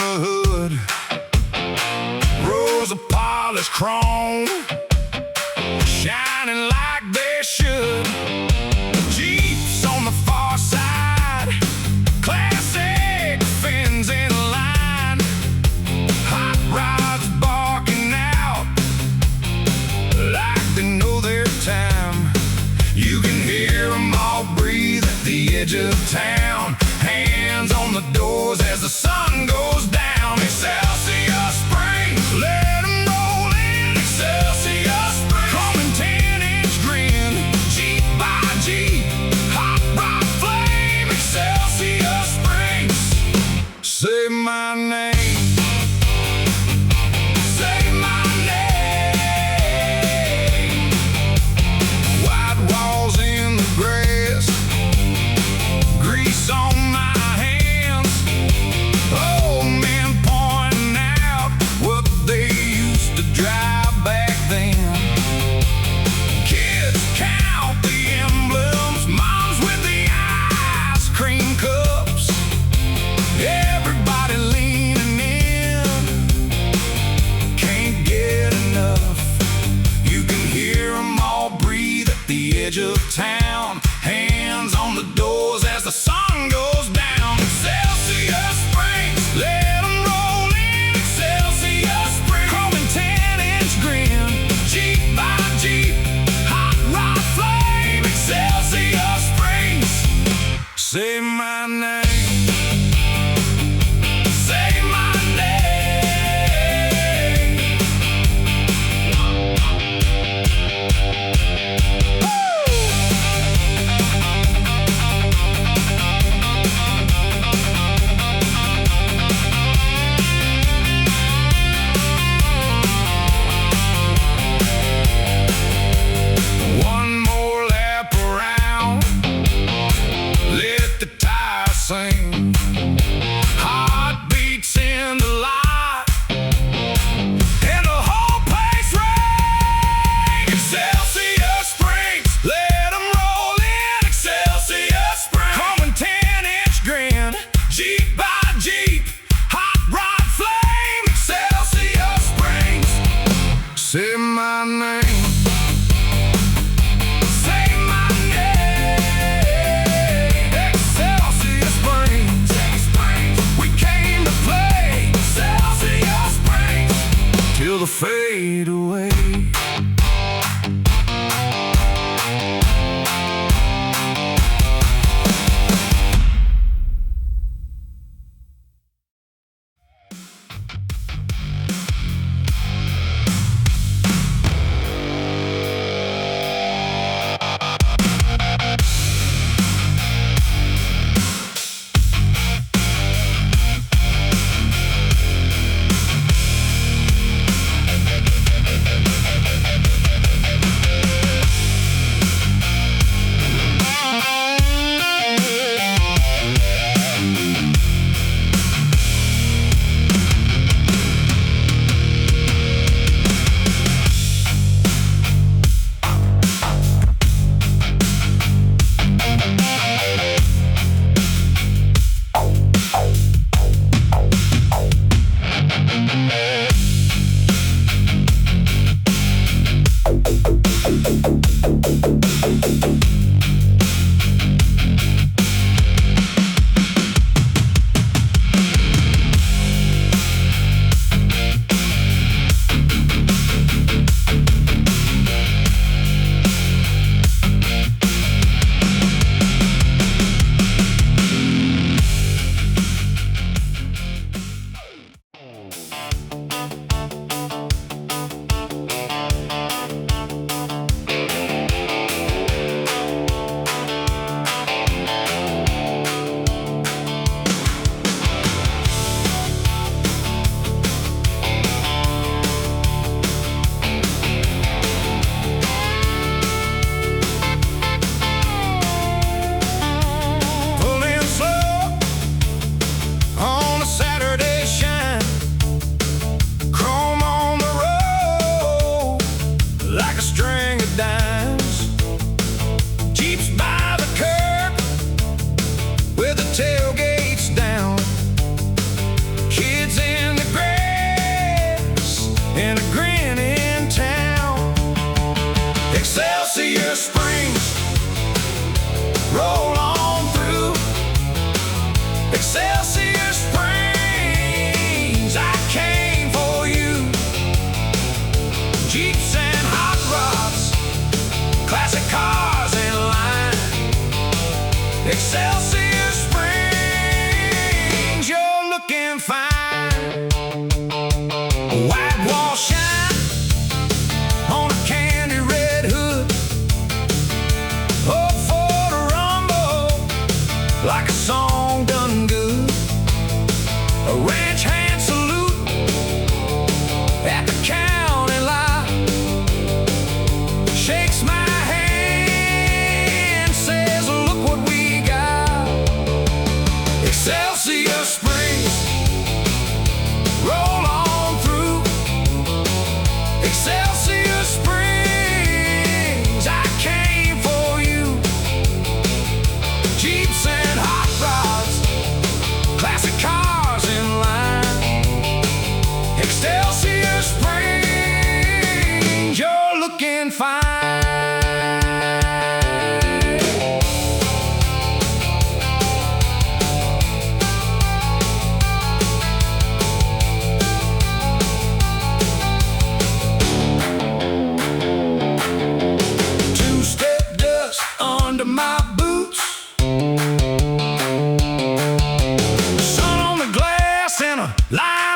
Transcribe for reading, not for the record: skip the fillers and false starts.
the hood, rows of polished chrome, shining like they should. Jeeps on the far side, classic fins in line, hot rods barking out like they know their time. You can hear them all breathe at the edge of town. Hands on the doors as the sun goes down. Excelsior Springs, let them roll in. Excelsior Springs, chrome and 10-inch grin. Jeep by Jeep, hot rod flame. Excelsior Springs, say my name. Say my name. White walls in the grass, grease on my hands. Old men pointing out what they used to drive back then. Kids count the emblems, moms with the ice cream cups. Everybody leaning in, can't get enough. You can hear them all breathe at the edge of town. Hands on the doors as the sun goes down. Excelsior Springs, let them roll in. Excelsior Springs, chrome and 10-inch grin. Jeep by Jeep, hot rod flame. Excelsior Springs, say my name. Say my name. One more lap around, let the tires sing. Heartbeats in the light, and the whole place ring. Excelsior Springs, let them roll in. Excelsior Springs, chrome and 10-inch grin. Jeep by Jeep, hot rod flame. Excelsior Springs, say my name. Say my name. Excelsior Springs, we came to play. Excelsior Springs, till the fade away. Excelsior Springs, you're looking fine. Two-step dust under my boots, sun on the glass and a light